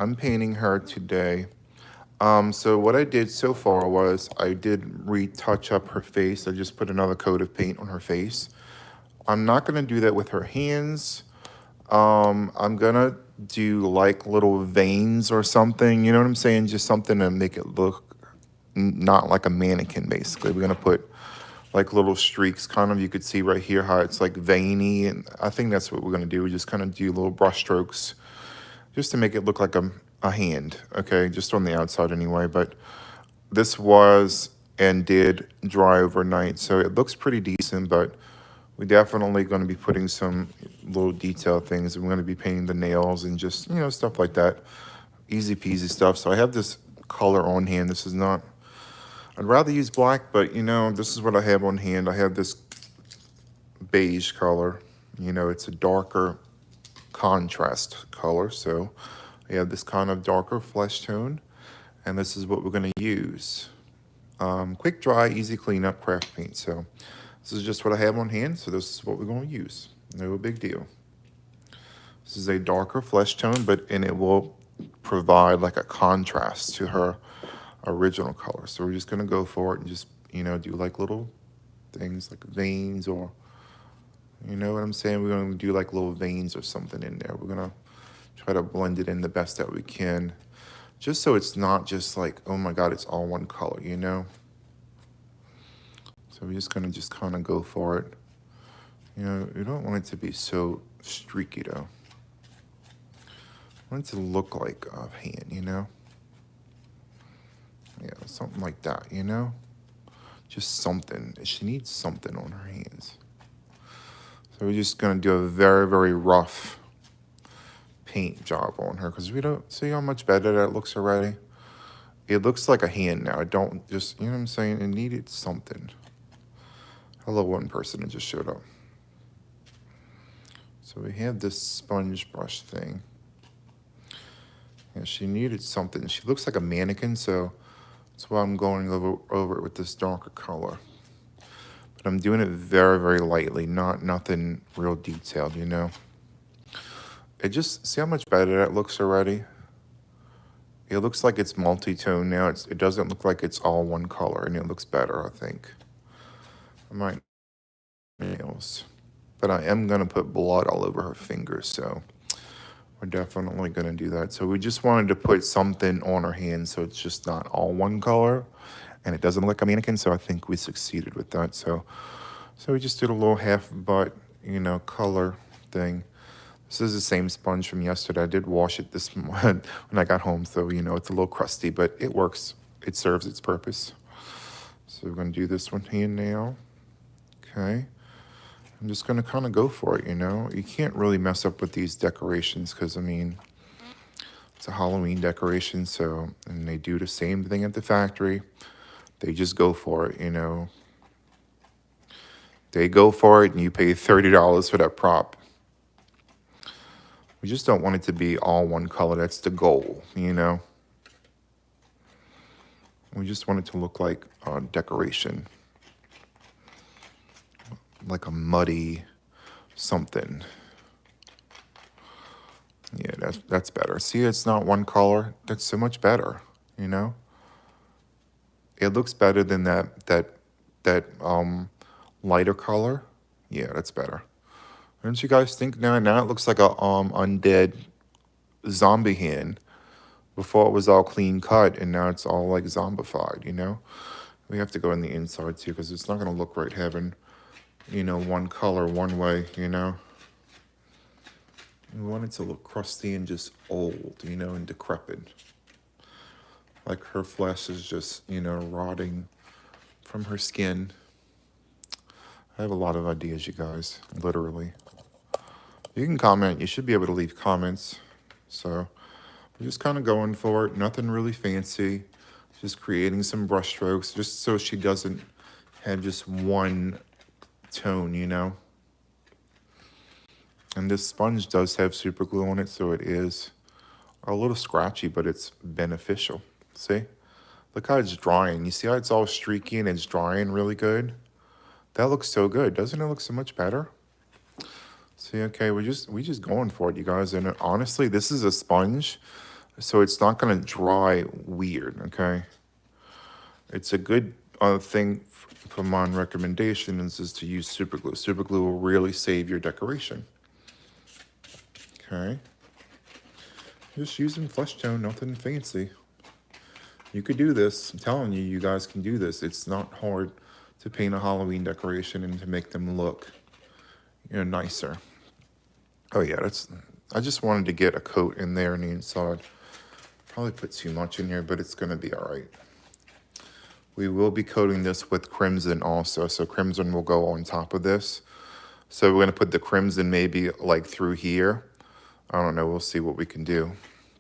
I'm painting her today. So what I did so far was I did retouch up her face. I just put another coat of paint on her face. I'm not gonna do that with her hands. I'm gonna do like little veins or something. You know what I'm saying? Just something to make it look not like a mannequin. Basically, we're gonna put like little streaks, kind of. You could see right here how it's like veiny, and I think that's what we're gonna do. We just kind of do little brush strokes just to make it look like a hand, okay, just on the outside anyway. But this was and did dry overnight, so it looks pretty decent, but we're definitely going to be putting some little detail things. We're going to be painting the nails and just, stuff like that. Easy peasy stuff. So I have this color on hand. This is not, I'd rather use black, but this is what I have on hand. I have this beige color. It's a darker contrast color. So I have this kind of darker flesh tone, and this is what we're going to use. Quick dry, easy cleanup craft paint. So this is just what I have on hand. So this is what we're going to use. No big deal. This is a darker flesh tone, and it will provide like a contrast to her original color. So we're just going to go for it and just, do like little things like veins, or you know what I'm saying? We're going to do like little veins or something in there. We're going to try to blend it in the best that we can, just so it's not just like, oh my God, it's all one color. So we're just going to just kind of go for it. You don't want it to be so streaky though. I want it to look like a hand. Yeah, something like that. Just something. She needs something on her hands. So we're just going to do a very, very rough paint job on her, because we don't see how much better that looks already. It looks like a hand now. I don't just, you know what I'm saying? It needed something. Hello, one person that just showed up. So we have this sponge brush thing. Yeah, she needed something. She looks like a mannequin, so that's why I'm going over it with this darker color. But I'm doing it very, very lightly, nothing real detailed. It just, see how much better that looks already? It looks like it's multi-tone now. It doesn't look like it's all one color, and it looks better, I think. I might nails. But I am going to put blood all over her fingers, so we're definitely going to do that. So we just wanted to put something on her hand so it's just not all one color, and it doesn't look like a mannequin, so I think we succeeded with that. So we just did a little half butt, color thing. This is the same sponge from yesterday. I did wash it this when I got home, so it's a little crusty, but it works. It serves its purpose. So we're going to do this one hand now. Okay. I'm just going to kind of go for it. You can't really mess up with these decorations, because it's a Halloween decoration, and they do the same thing at the factory. They just go for it. They go for it, and you pay $30 for that prop. We just don't want it to be all one color. That's the goal. We just want it to look like decoration, like a muddy something. Yeah, that's better. See, it's not one color. That's so much better. It looks better than that lighter color. Yeah, that's better. Don't you guys think now? Now it looks like a undead zombie hand. Before it was all clean cut, and now it's all like zombified. We have to go in the inside too, because it's not going to look right having, one color one way. We want it to look crusty and just old, and decrepit. Like her flesh is just, rotting from her skin. I have a lot of ideas, you guys, literally. You can comment. You should be able to leave comments. So we're just kind of going for it. Nothing really fancy. Just creating some brush strokes, just so she doesn't have just one tone. And this sponge does have super glue on it, so it is a little scratchy, but it's beneficial. See? Look how it's drying. You see how it's all streaky and it's drying really good? That looks so good. Doesn't it look so much better? See, okay, we just going for it, you guys. And honestly, this is a sponge So it's not going to dry weird, okay? It's a good thing for my recommendations is to use super glue. Super glue will really save your decoration. Okay. Just using flesh tone, nothing fancy. You could do this. I'm telling you, you guys can do this. It's not hard to paint a Halloween decoration and to make them look, nicer. Oh yeah, I just wanted to get a coat in there on the inside. Probably put too much in here, but it's gonna be all right. We will be coating this with crimson also, so crimson will go on top of this. So we're gonna put the crimson maybe like through here. I don't know, we'll see what we can do.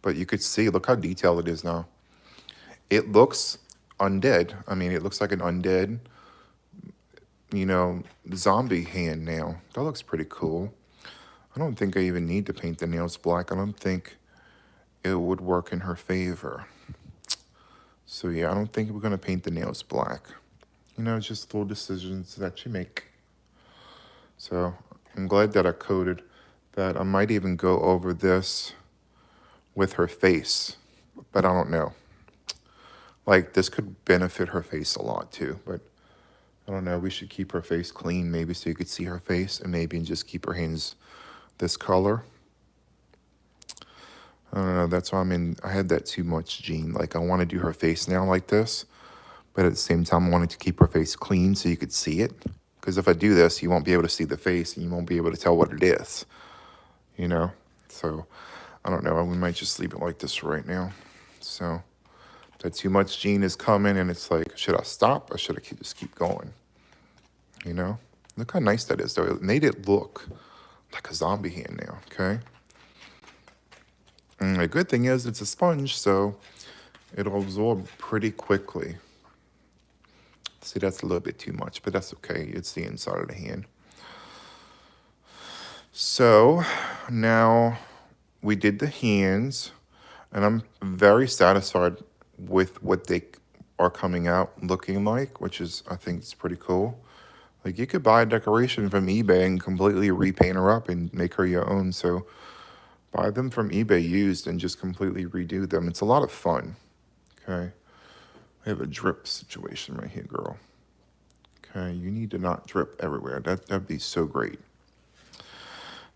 But you could see, look how detailed it is now. It looks undead. I mean, it looks like an undead, zombie hand now. That looks pretty cool. I don't think I even need to paint the nails black. I don't think it would work in her favor. So yeah, I don't think we're gonna paint the nails black. Just little decisions that you make. So I'm glad that I coated that. I might even go over this with her face, but I don't know. Like this could benefit her face a lot too, but I don't know. We should keep her face clean maybe so you could see her face, and maybe just keep her hands this color. I don't know. That's why I had that too much gene. Like I want to do her face now like this, but at the same time I wanted to keep her face clean so you could see it. Because if I do this, you won't be able to see the face and you won't be able to tell what it is, So I don't know. We might just leave it like this right now. So that too much gene is coming and it's like, should I stop or should I just keep going? Look how nice that is though. It made it look like a zombie hand now, okay? And the good thing is it's a sponge, so it'll absorb pretty quickly. See, that's a little bit too much, but that's okay. It's the inside of the hand. So now we did the hands, and I'm very satisfied with what they are coming out looking like, which is, I think it's pretty cool. Like you could buy a decoration from eBay and completely repaint her up and make her your own. So buy them from eBay used and just completely redo them. It's a lot of fun. Okay. We have a drip situation right here, girl. Okay, you need to not drip everywhere. That'd be so great.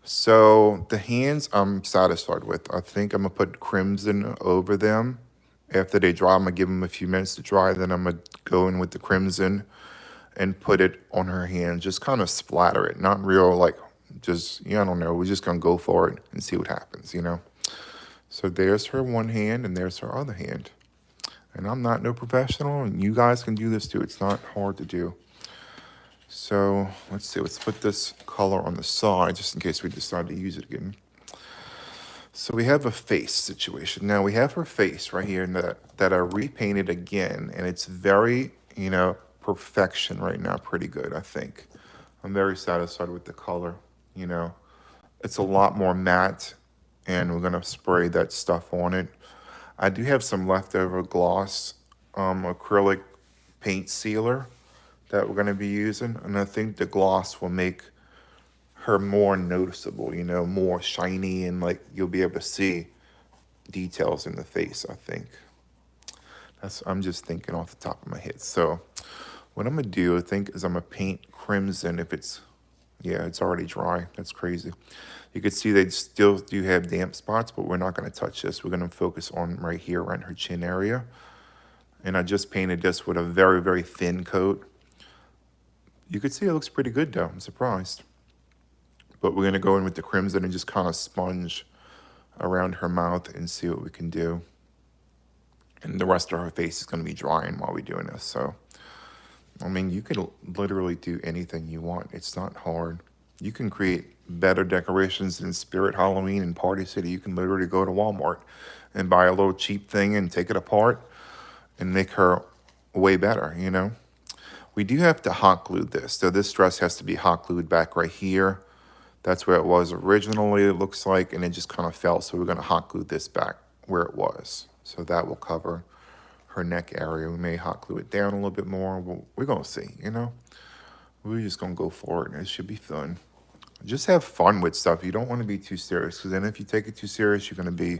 So the hands I'm satisfied with. I think I'm gonna put crimson over them. After they dry, I'm gonna give them a few minutes to dry. Then I'm gonna go in with the crimson and put it on her hand. Just kind of splatter it. Not real like just, I don't know. We're just gonna go for it and see what happens, So there's her one hand and there's her other hand. And I'm not no professional, and you guys can do this too. It's not hard to do. So let's see, let's put this color on the side just in case we decide to use it again. So we have a face situation. Now we have her face right here that I repainted again, and it's very, perfection right now, pretty good, I think. I'm very satisfied with the color, It's a lot more matte, and we're gonna spray that stuff on it. I do have some leftover gloss acrylic paint sealer that we're going to be using, and I think the gloss will make her more noticeable, more shiny, and like you'll be able to see details in the face, I think. I'm just thinking off the top of my head. So what I'm going to do, I think, is I'm going to paint crimson if it's already dry. That's crazy. You can see they still do have damp spots, but we're not going to touch this. We're going to focus on right here around her chin area. And I just painted this with a very, very thin coat. You can see it looks pretty good though. I'm surprised. But we're going to go in with the crimson and just kind of sponge around her mouth and see what we can do. And the rest of her face is going to be drying while we're doing this. So, you can literally do anything you want. It's not hard. You can create better decorations than Spirit Halloween and Party City. You can literally go to Walmart and buy a little cheap thing and take it apart and make her way better, We do have to hot glue this. So this dress has to be hot glued back right here. That's where it was originally, it looks like, and it just kind of fell. So we're going to hot glue this back where it was. So that will cover her neck area. We may hot glue it down a little bit more. We're going to see, We're just going to go for it, and it should be fun. Just have fun with stuff. You don't want to be too serious, because then if you take it too serious, you're going to be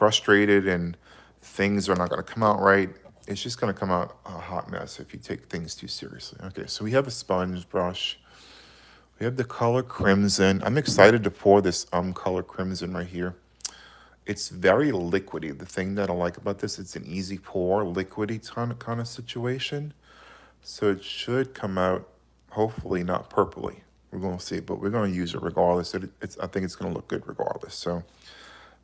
frustrated and things are not going to come out right, it's just going to come out a hot mess if you take things too seriously. Okay, so we have a sponge brush. We have the color Crimson. I'm excited to pour this color Crimson right here. It's very liquidy. The thing that I like about this, it's an easy pour, liquidy kind of situation. So it should come out, hopefully not purpley. We're going to see, but we're going to use it regardless. I think it's going to look good regardless. So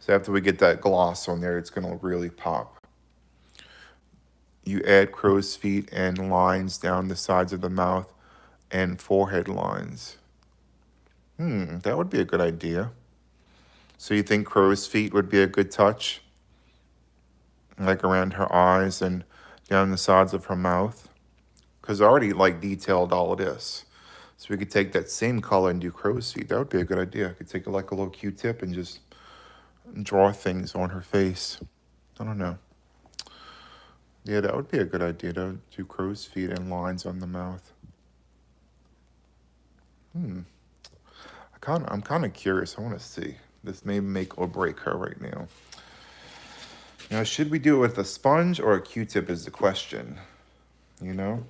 after we get that gloss on there, it's going to really pop. You add crow's feet and lines down the sides of the mouth and forehead lines. That would be a good idea. So you think crow's feet would be a good touch? Like around her eyes and down the sides of her mouth? Because I already like detailed all of this. So we could take that same color and do crow's feet. That would be a good idea. I could take like a little Q-tip and just draw things on her face. I don't know. Yeah, that would be a good idea to do crow's feet and lines on the mouth. I'm kind of curious. I want to see. This may make or break her right now. Now, should we do it with a sponge or a Q-tip is the question. You know?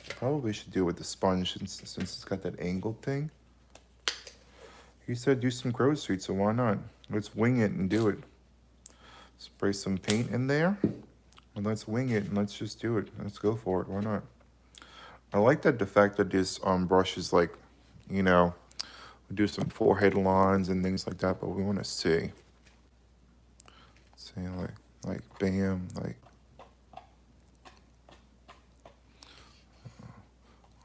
Probably should do it with the sponge since it's got that angled thing. He said do some crow's feet, so why not? Let's wing it and do it. Spray some paint in there. And let's wing it and let's just do it. Let's go for it. Why not? I like that the fact that this brush is like, you know, we do some forehead lines and things like that, but we want to see like bam, like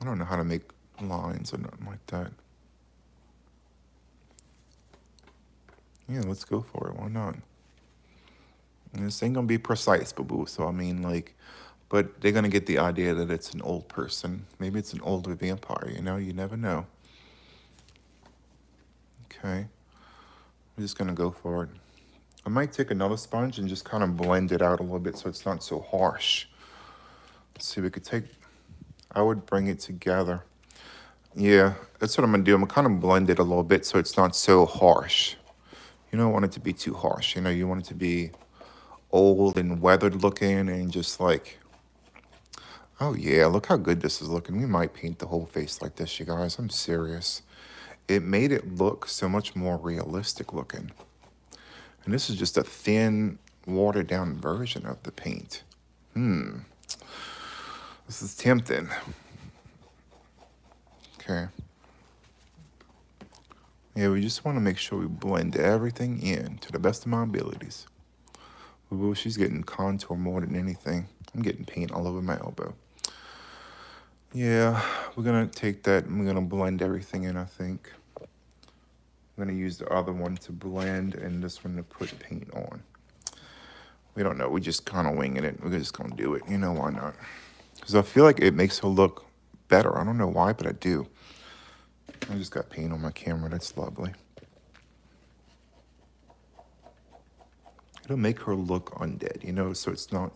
I don't know how to make lines or nothing like that. Yeah, let's go for it. Why not? And this ain't gonna be precise, boo-boo. So I mean, like, but they're gonna get the idea that it's an old person. Maybe it's an older vampire. You know, you never know. Okay, I'm just gonna go for it. I might take another sponge and just kind of blend it out a little bit so it's not so harsh. Let's see, we could take, I would bring it together. Yeah, that's what I'm gonna do. I'm gonna kind of blend it a little bit so it's not so harsh. You don't want it to be too harsh. You know, you want it to be old and weathered looking and just like, oh yeah, look how good this is looking. We might paint the whole face like this, you guys. I'm serious. It made it look so much more realistic looking. And this is just a thin, watered down version of the paint. This is tempting. Okay. Yeah, we just want to make sure we blend everything in to the best of my abilities. Ooh, she's getting contour more than anything. I'm getting paint all over my elbow. Yeah, we're going to take that and we're going to blend everything in, I think. I'm going to use the other one to blend and this one to put paint on. We don't know. We're just kind of winging it. We're just going to do it. You know, why not? Because I feel like it makes her look better. I don't know why, but I do. I just got paint on my camera. That's lovely. It'll make her look undead, you know, so it's not...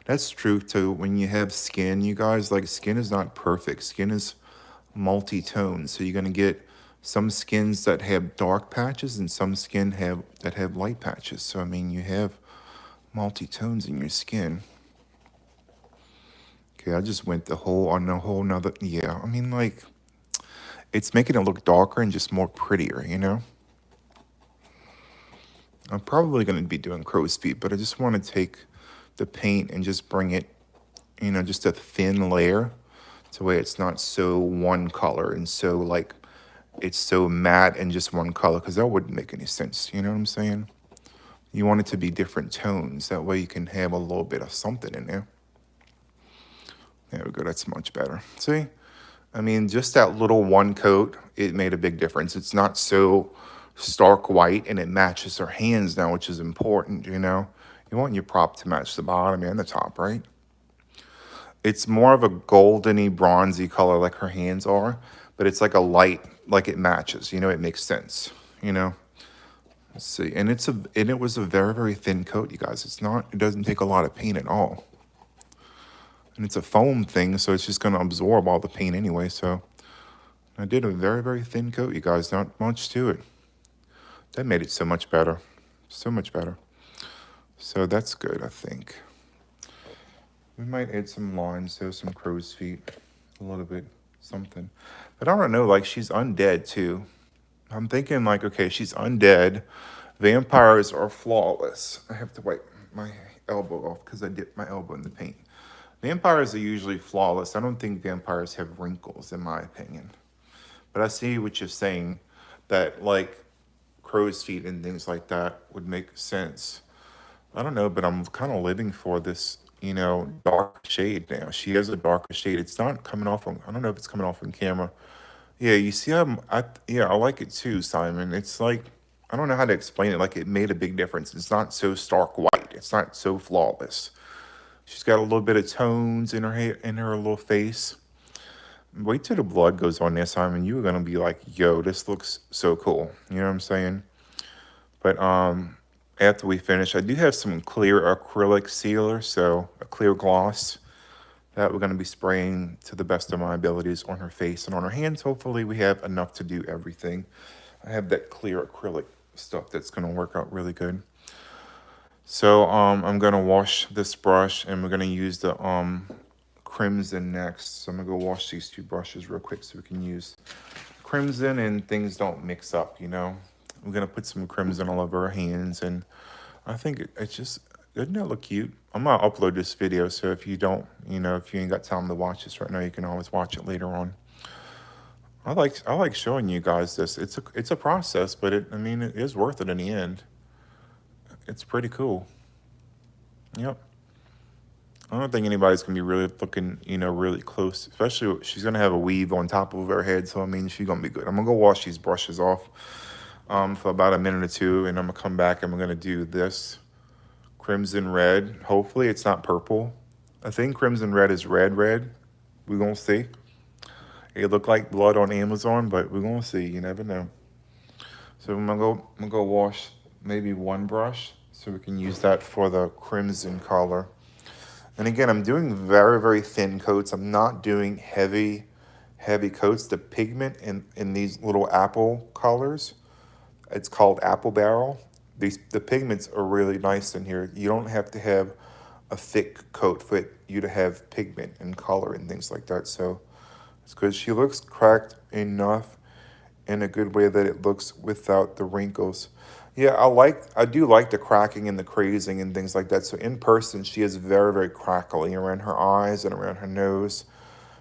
That's true, too. When you have skin, you guys, like, skin is not perfect. Skin is multi-tone, so you're going to get some skins that have dark patches and some skin that have light patches. So, I mean, you have multi-tones in your skin. Okay, I just went on a whole nother... Yeah, I mean, like, it's making it look darker and just more prettier, you know? I'm probably going to be doing crow's feet, but I just want to take the paint and just bring it, you know, just a thin layer to where it's not so one color and so, like, it's so matte and just one color, because that wouldn't make any sense, you know what I'm saying? You want it to be different tones. That way you can have a little bit of something in there. There we go. That's much better. See? I mean, just that little one coat, it made a big difference. It's not so stark white, and it matches her hands now, which is important, you know? You want your prop to match the bottom and the top, right? It's more of a goldeny, bronzy color like her hands are, but it's like a light, like it matches, you know? It makes sense, you know? Let's see, and it was a very, very thin coat, you guys. It doesn't take a lot of paint at all. And it's a foam thing, so it's just going to absorb all the paint anyway. So I did a very, very thin coat, you guys. Not much to it. That made it so much better. So much better. So that's good, I think. We might add some lines, so some crow's feet, a little bit something. But I don't know, like she's undead too. I'm thinking like, okay, she's undead. Vampires are flawless. I have to wipe my elbow off because I dipped my elbow in the paint. Vampires are usually flawless. I don't think vampires have wrinkles, in my opinion. But I see what you're saying, that like crow's feet and things like that would make sense. I don't know, but I'm kind of living for this, dark shade now. She has a darker shade. It's not coming off on, I don't know if it's coming off on camera. Yeah, you see, yeah, I like it too, Simon. It's like, I don't know how to explain it. Like it made a big difference. It's not so stark white. It's not so flawless. She's got a little bit of tones in her hair, in her little face. Wait till the blood goes on there, Simon. You are gonna be like, yo, this looks so cool. You know what I'm saying? But after we finish, I do have some clear acrylic sealer, so a clear gloss that we're gonna be spraying to the best of my abilities on her face and on her hands. Hopefully we have enough to do everything. I have that clear acrylic stuff that's gonna work out really good. So I'm gonna wash this brush and we're gonna use the crimson next. So I'm gonna go wash these two brushes real quick so we can use crimson and things don't mix up, I'm gonna put some crimson all over our hands, and I think it's just, doesn't that look cute? I'm gonna upload this video, so if you don't, if you ain't got time to watch this right now, you can always watch it later on. I like showing you guys this. It's a process, but I mean, it is worth it in the end. It's pretty cool. Yep. I don't think anybody's gonna be really looking, really close. Especially she's gonna have a weave on top of her head, so I mean, she's gonna be good. I'm gonna go wash these brushes off for about a minute or two, and I'm gonna come back and we're gonna do this crimson red. Hopefully, it's not purple. I think crimson red is red. We're gonna see. It looked like blood on Amazon, but we're gonna see. You never know. So I'm gonna go wash maybe one brush so we can use that for the crimson color. And again, I'm doing very, very thin coats. I'm not doing heavy coats. The pigment in these little apple colors, it's called apple barrel. The pigments are really nice in here. You don't have to have a thick coat for you to have pigment and color and things like that. So it's good. She looks cracked enough in a good way that it looks without the wrinkles. Yeah, I do like the cracking and the crazing and things like that. So in person, she is very, very crackly around her eyes and around her nose.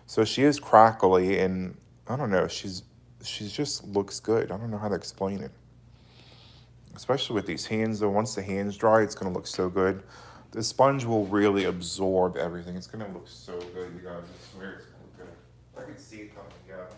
So she is crackly, and I don't know, she's just looks good. I don't know how to explain it. Especially with these hands, though. Once the hands dry, it's gonna look so good. The sponge will really absorb everything. It's gonna look so good, you guys. I swear it's gonna look good. I can see it coming together.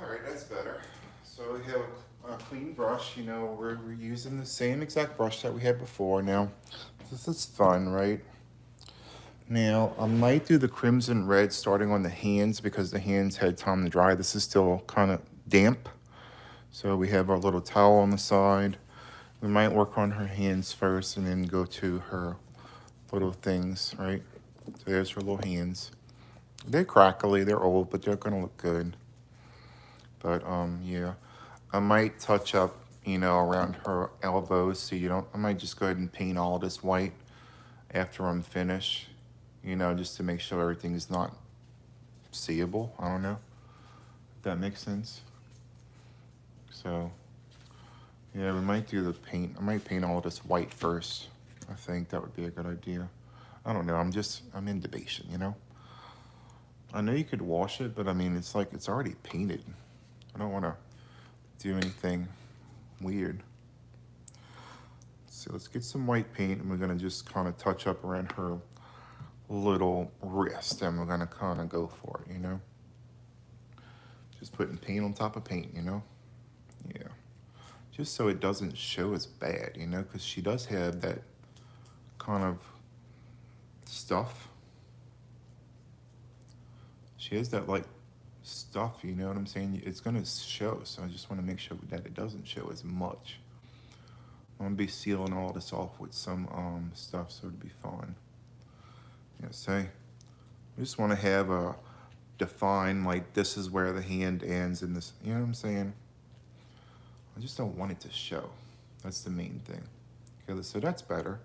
All right, that's better. So we have a clean brush. We're using the same exact brush that we had before. Now, this is fun, right? Now, I might do the crimson red starting on the hands because the hands had time to dry. This is still kind of damp. So we have our little towel on the side. We might work on her hands first and then go to her little things, right? So there's her little hands. They're crackly, they're old, but they're gonna look good. But yeah, I might touch up, around her elbows so you don't, I might just go ahead and paint all this white after I'm finished. you know, just to make sure everything's not seeable. I don't know if that makes sense. So yeah, we might do the paint. I might paint all of this white first. I think that would be a good idea. I don't know. I'm in debation, you know? I know you could wash it, but I mean, it's like it's already painted. I don't want to do anything weird. So let's get some white paint, and we're going to just kind of touch up around her little wrist, and we're going to kind of go for it, you know? Just putting paint on top of paint, you know? Yeah. Just so it doesn't show as bad, you know? Because she does have that kind of stuff. She has that, like, stuff, you know what I'm saying? It's going to show, so I just want to make sure that it doesn't show as much. I'm going to be sealing all this off with some stuff, so it'll be fine. Yeah, say, we just want to have a define, like, this is where the hand ends in this, you know what I'm saying? I just don't want it to show. That's the main thing. Okay, so that's better.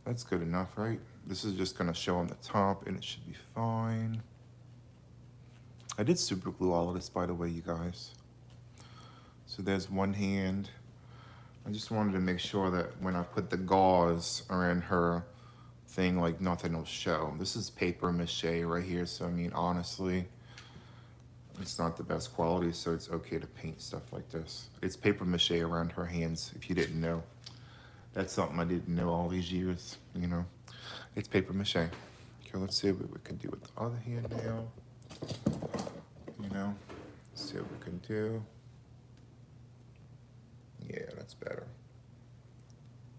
That's good enough, right? This is just going to show on the top, and it should be fine. I did super glue all of this, by the way, you guys. So there's one hand. I just wanted to make sure that when I put the gauze around her thing, like, nothing will show. This is paper mache right here, so I mean, honestly, it's not the best quality, so it's okay to paint stuff like this. It's paper mache around her hands, if you didn't know. That's something I didn't know all these years, you know. It's paper mache. Okay, let's see what we can do with the other hand now. You know, let's see what we can do. Yeah, that's better.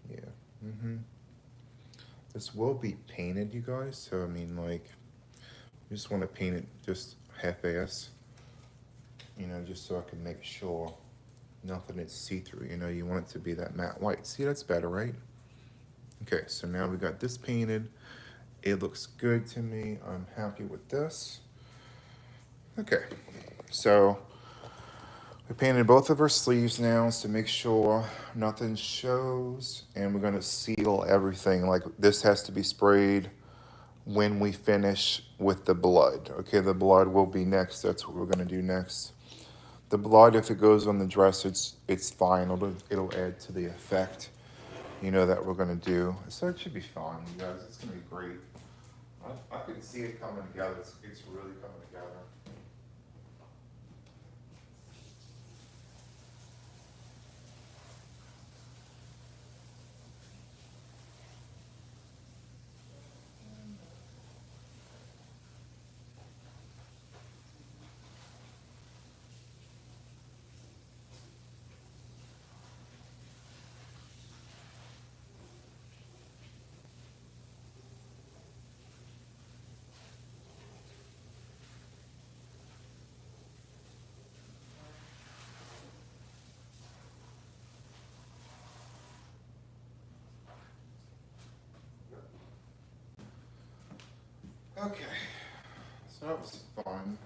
Yeah. This will be painted, you guys. So I mean, like, you just want to paint it just half-ass. You know, just so I can make sure nothing is see-through. You know, you want it to be that matte white. See, that's better, right? Okay, so now we got this painted. It looks good to me. I'm happy with this. Okay, so we painted both of her sleeves now to make sure nothing shows, and we're gonna seal everything. Like, this has to be sprayed when we finish with the blood. Okay, the blood will be next. That's what we're gonna do next. The blood, if it goes on the dress, it's fine. It'll add to the effect, you know, that we're gonna do. So it should be fine, you guys. It's gonna be great. I can see it coming together. It's really coming together. Okay, so that was fun.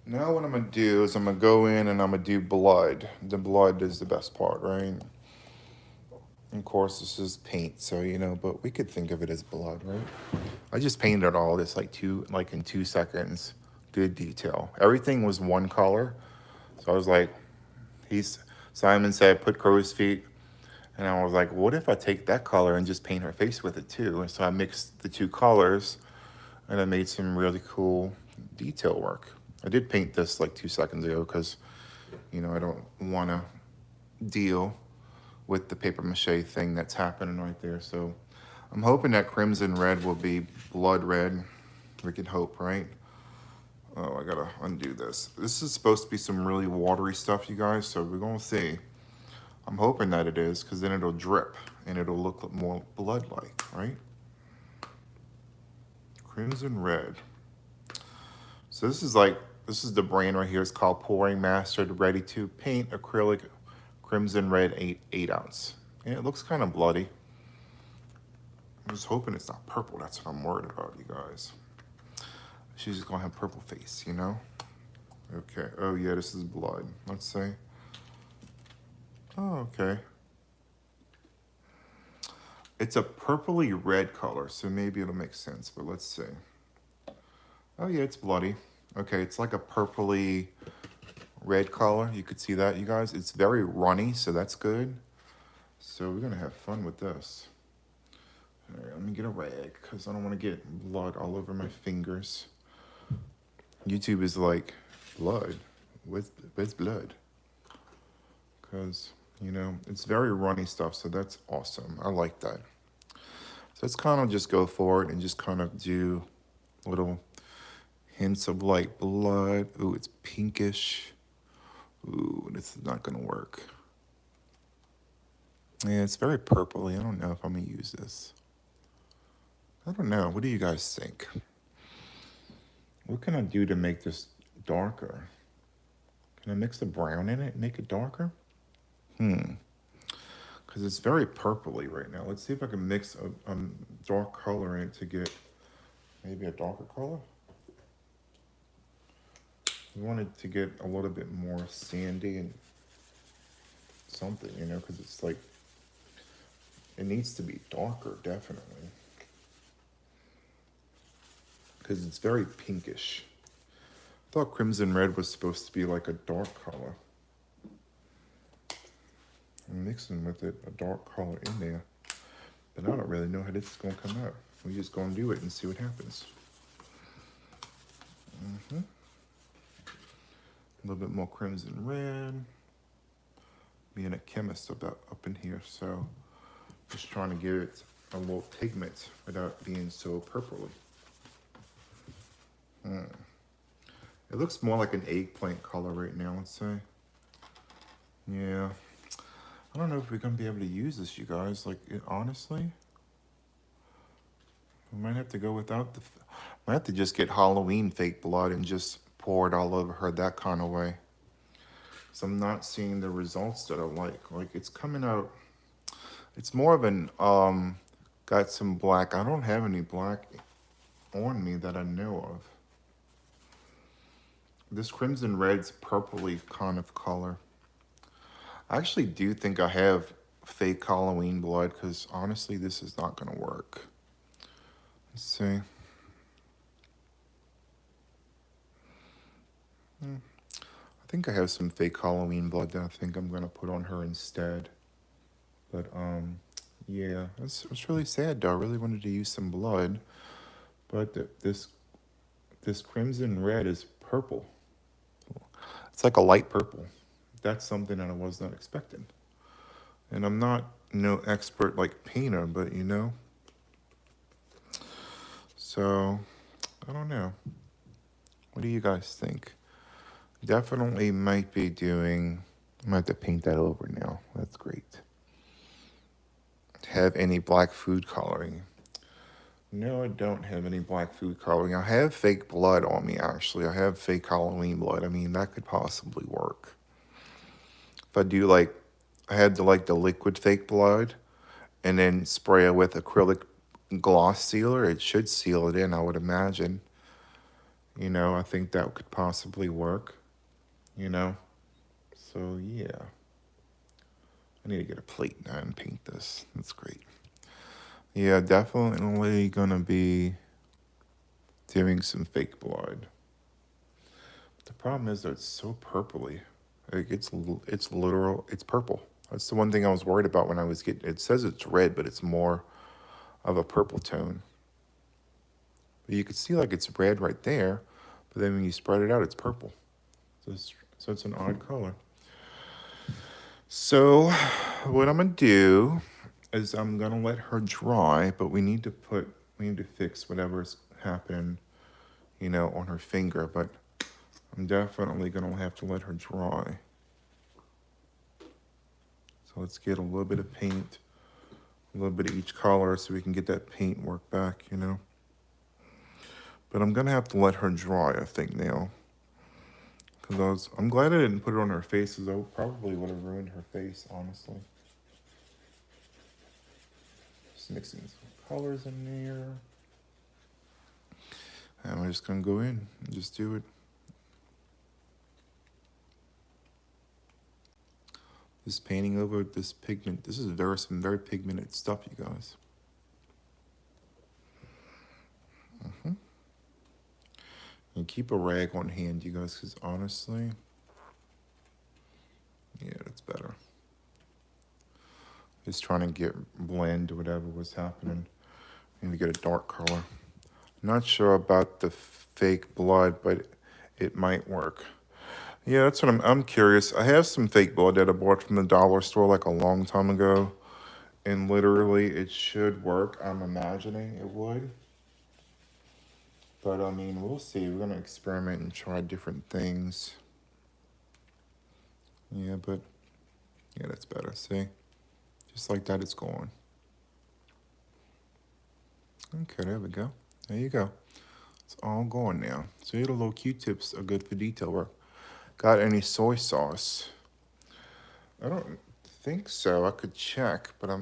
Now what I'm gonna do is I'm gonna go in and I'm gonna do blood. The blood is the best part, right? Of course, this is paint, so you know, but we could think of it as blood, right? I just painted all this like in 2 seconds. Good detail. Everything was one color, so I was like, Simon said put crow's feet, and I was like, what if I take that color and just paint her face with it too? And so I mixed the two colors, and I made some really cool detail work. I did paint this like 2 seconds ago because, you know, I don't want to deal with the paper mache thing that's happening right there. So I'm hoping that crimson red will be blood red. We can hope, right? Oh, I gotta undo this. This is supposed to be some really watery stuff, you guys, so we're gonna see. I'm hoping that it is, because then it'll drip and it'll look more blood-like, right? Crimson red. So this is the brand right here. It's called Pouring Mastered Ready to Paint Acrylic Crimson Red 8 ounce. And it looks kind of bloody. I'm just hoping it's not purple. That's what I'm worried about, you guys. She's just gonna have purple face, you know? Okay, oh yeah, this is blood. Let's see. Oh, okay. It's a purpley red color, so maybe it'll make sense, but let's see. Oh yeah, it's bloody. Okay, it's like a purpley red color. You could see that, you guys. It's very runny, so that's good. So we're gonna have fun with this. All right, let me get a rag because I don't want to get blood all over my fingers. YouTube is like, blood? Where's blood? Because, you know, it's very runny stuff, so that's awesome. I like that. So let's kind of just go forward and just kind of do little hints of like blood. Ooh, it's pinkish. Ooh, this is not gonna work. Yeah, it's very purpley. I don't know if I'm gonna use this. I don't know. What do you guys think? What can I do to make this darker? Can I mix the brown in it and make it darker? Because it's very purpley right now. Let's see if I can mix a dark color in it to get maybe a darker color. We want it to get a little bit more sandy and something, you know, because it's like, it needs to be darker, definitely. Because it's very pinkish. I thought crimson red was supposed to be like a dark color. I'm mixing with it a dark color in there, but I don't really know how this is going to come out. We're just going to do it and see what happens. A little bit more crimson red. Being a chemist up in here, so just trying to give it a little pigment without being so purpley. It looks more like an eggplant color right now, let's say. Yeah. I don't know if we're going to be able to use this, you guys. Like, honestly, we might have to go without the... might have to just get Halloween fake blood and just pour it all over her that kind of way. So I'm not seeing the results that I like. Like, it's coming out... It's more of an... got some black. I don't have any black on me that I know of. This crimson red's purpley kind of color. I actually do think I have fake Halloween blood because honestly, this is not going to work. Let's see. I think I have some fake Halloween blood that I think I'm going to put on her instead. But, yeah, it's really sad though. I really wanted to use some blood. But this crimson red is purple. It's like a light purple. That's something that I was not expecting. And I'm not no expert like painter, but you know. So, I don't know. What do you guys think? Definitely might be doing... I might have to paint that over now. That's great. Have any black food coloring? No, I don't have any black food coloring. I have fake blood on me, actually. I have fake Halloween blood. I mean, that could possibly work. If I do, like, I had the liquid fake blood and then spray it with acrylic gloss sealer, it should seal it in, I would imagine. You know, I think that could possibly work, you know? So, yeah. I need to get a plate now and paint this. That's great. Yeah, definitely gonna be doing some fake blood. But the problem is that it's so purpley. Like it's literal, it's purple. That's the one thing I was worried about when I was getting, it says it's red, but it's more of a purple tone. But you could see like it's red right there, but then when you spread it out, it's purple. So it's an odd color. So what I'm gonna do is I'm gonna let her dry, but we need to fix whatever's happened, you know, on her finger, but I'm definitely gonna have to let her dry. So let's get a little bit of paint, a little bit of each color so we can get that paint work back, you know. But I'm gonna have to let her dry, I think, now. Because I'm glad I didn't put it on her face, because I probably would have ruined her face, honestly. Just mixing some colors in there. And we're just gonna go in and just do it. Just painting over this pigment. This is some very pigmented stuff, you guys. And keep a rag on hand, you guys, because honestly, yeah, that's better. Just trying to get blend whatever was happening. Need to get a dark color. Not sure about the fake blood, but it might work. Yeah, that's what I'm curious. I have some fake blood that I bought from the dollar store like a long time ago, and literally it should work. I'm imagining it would. But I mean, we'll see. We're gonna experiment and try different things. Yeah, but yeah, that's better. See? Just like that, it's going. Okay, there we go. There you go. It's all going now. See, the little Q-tips are good for detail work. Got any soy sauce? I don't think so. I could check, but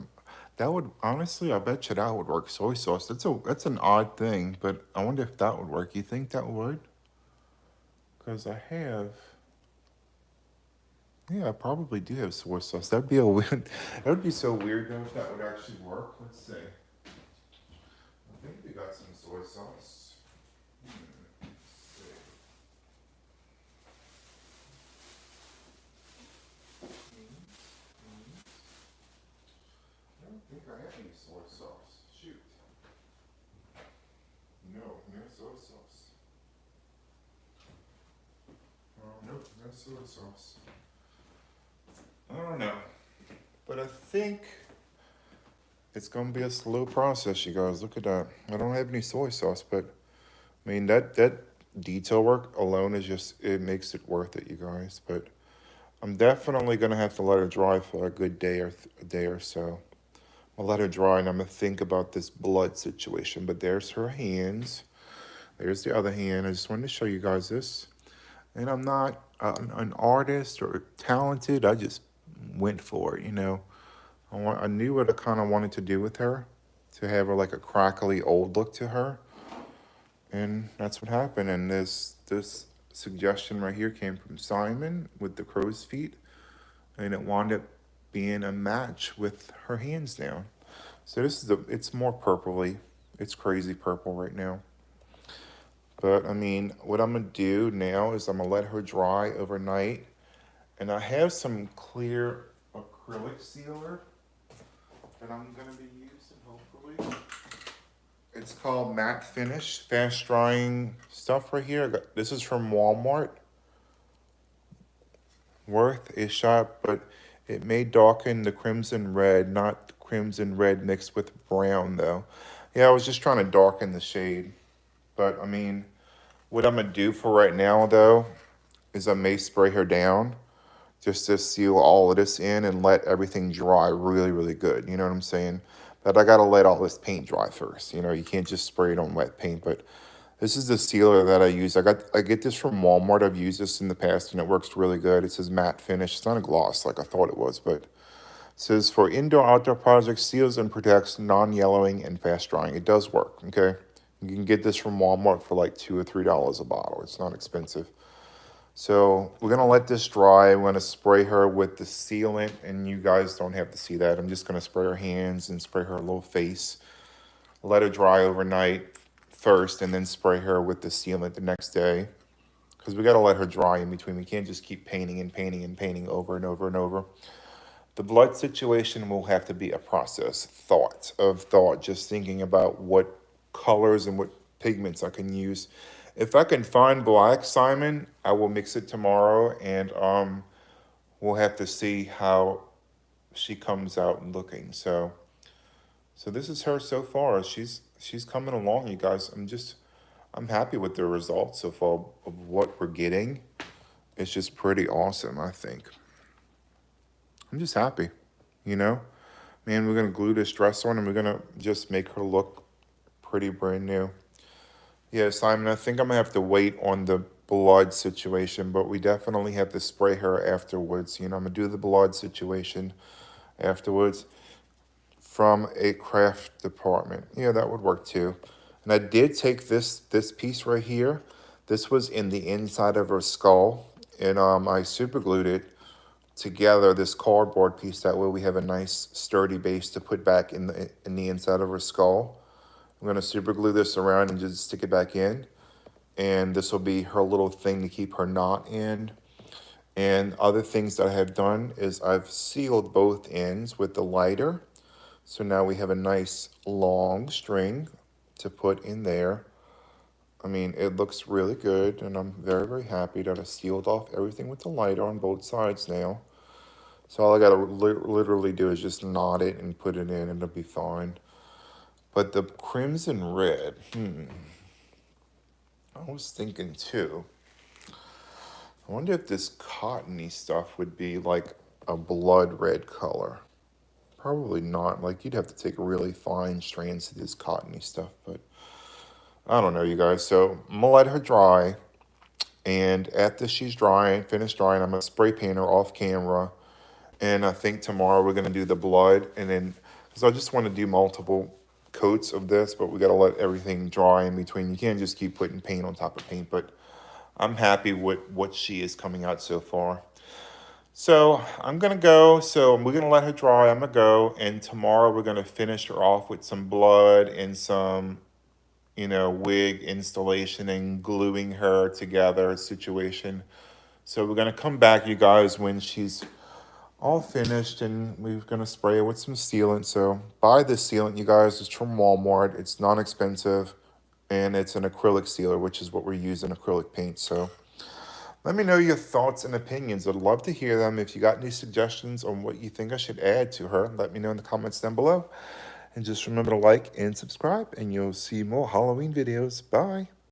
that would honestly, I bet you that would work. Soy sauce. That's an odd thing, but I wonder if that would work. You think that would? Because I have. Yeah, I probably do have soy sauce. That'd be a weird. That would be so weird though if that would actually work. Let's see. I think we got some soy sauce. Let's see. I don't think I have any soy sauce. Shoot. No soy sauce. Nope, no soy sauce. I don't know. But I think it's gonna be a slow process, you guys. Look at that. I don't have any soy sauce, but I mean that detail work alone is just it makes it worth it, you guys. But I'm definitely gonna have to let her dry for a good day or a day or so. I'll let her dry and I'm gonna think about this blood situation. But there's her hands. There's the other hand. I just wanted to show you guys this. And I'm not an artist or talented. I just went for it, you know. I knew what I kind of wanted to do with her, to have her like a crackly old look to her, and that's what happened. And this suggestion right here came from Simon with the crow's feet, and it wound up being a match with her hands down. So it's more purpley. It's crazy purple right now. But I mean, what I'm gonna do now is I'm gonna let her dry overnight, and I have some clear acrylic sealer that I'm gonna be using hopefully. It's called Matte Finish, fast drying stuff right here. This is from Walmart. Worth a shot, but it may darken the crimson red, not the crimson red mixed with brown though. Yeah, I was just trying to darken the shade. But I mean, what I'm gonna do for right now though is I may spray her down just to seal all of this in and let everything dry really, really good. You know what I'm saying? But I gotta let all this paint dry first. You know, you can't just spray it on wet paint. But this is the sealer that I use. I get this from Walmart. I've used this in the past and it works really good. It says matte finish. It's not a gloss like I thought it was, but it says for indoor outdoor projects, seals and protects non-yellowing and fast drying. It does work. Okay, you can get this from Walmart for like $2 or $3 a bottle. It's not expensive. So we're gonna let this dry. We're gonna spray her with the sealant, and you guys don't have to see that. I'm just gonna spray her hands and spray her little face. Let her dry overnight first, and then spray her with the sealant the next day. Because we gotta let her dry in between. We can't just keep painting and painting and painting over and over and over. The blood situation will have to be a process, thought, just thinking about what colors and what pigments I can use. If I can find black, Simon, I will mix it tomorrow, and we'll have to see how she comes out looking. So this is her so far. She's coming along, you guys. I'm happy with the results so far of what we're getting. It's just pretty awesome, I think. I'm just happy, you know? Man, we're gonna glue this dress on and we're gonna just make her look pretty brand new. Yeah, Simon, I think I'm gonna have to wait on the blood situation, but we definitely have to spray her afterwards. You know, I'm gonna do the blood situation afterwards from a craft department. Yeah, that would work too. And I did take this piece right here. This was in the inside of her skull, and I super glued it together, this cardboard piece. That way we have a nice sturdy base to put back in the inside of her skull. I'm gonna super glue this around and just stick it back in. and this will be her little thing to keep her knot in. And other things that I have done is I've sealed both ends with the lighter. So now we have a nice long string to put in there. I mean, it looks really good, and I'm very, very happy that I sealed off everything with the lighter on both sides now. So all I gotta literally do is just knot it and put it in, and it'll be fine. But the crimson red, I was thinking too. I wonder if this cottony stuff would be like a blood red color. Probably not. Like, you'd have to take really fine strands of this cottony stuff, but I don't know, you guys. So I'm gonna let her dry, and after she's drying, finished drying, I'm gonna spray paint her off camera. And I think tomorrow we're gonna do the blood, and then because I just want to do multiple coats of this, but we gotta let everything dry in between. You can't just keep putting paint on top of paint, but I'm happy with what she is coming out so far. So I'm gonna go. So we're gonna let her dry. I'm gonna go, and tomorrow we're gonna finish her off with some blood and some, wig installation and gluing her together situation. So we're gonna come back, you guys, when she's all finished, and we're gonna spray it with some sealant. So buy this sealant, you guys. It's from Walmart. It's non-expensive, and it's an acrylic sealer, which is what we're using, acrylic paint. So let me know your thoughts and opinions. I'd love to hear them. If you got any suggestions on what you think I should add to her, let me know in the comments down below. And just remember to like and subscribe, and you'll see more Halloween videos. Bye.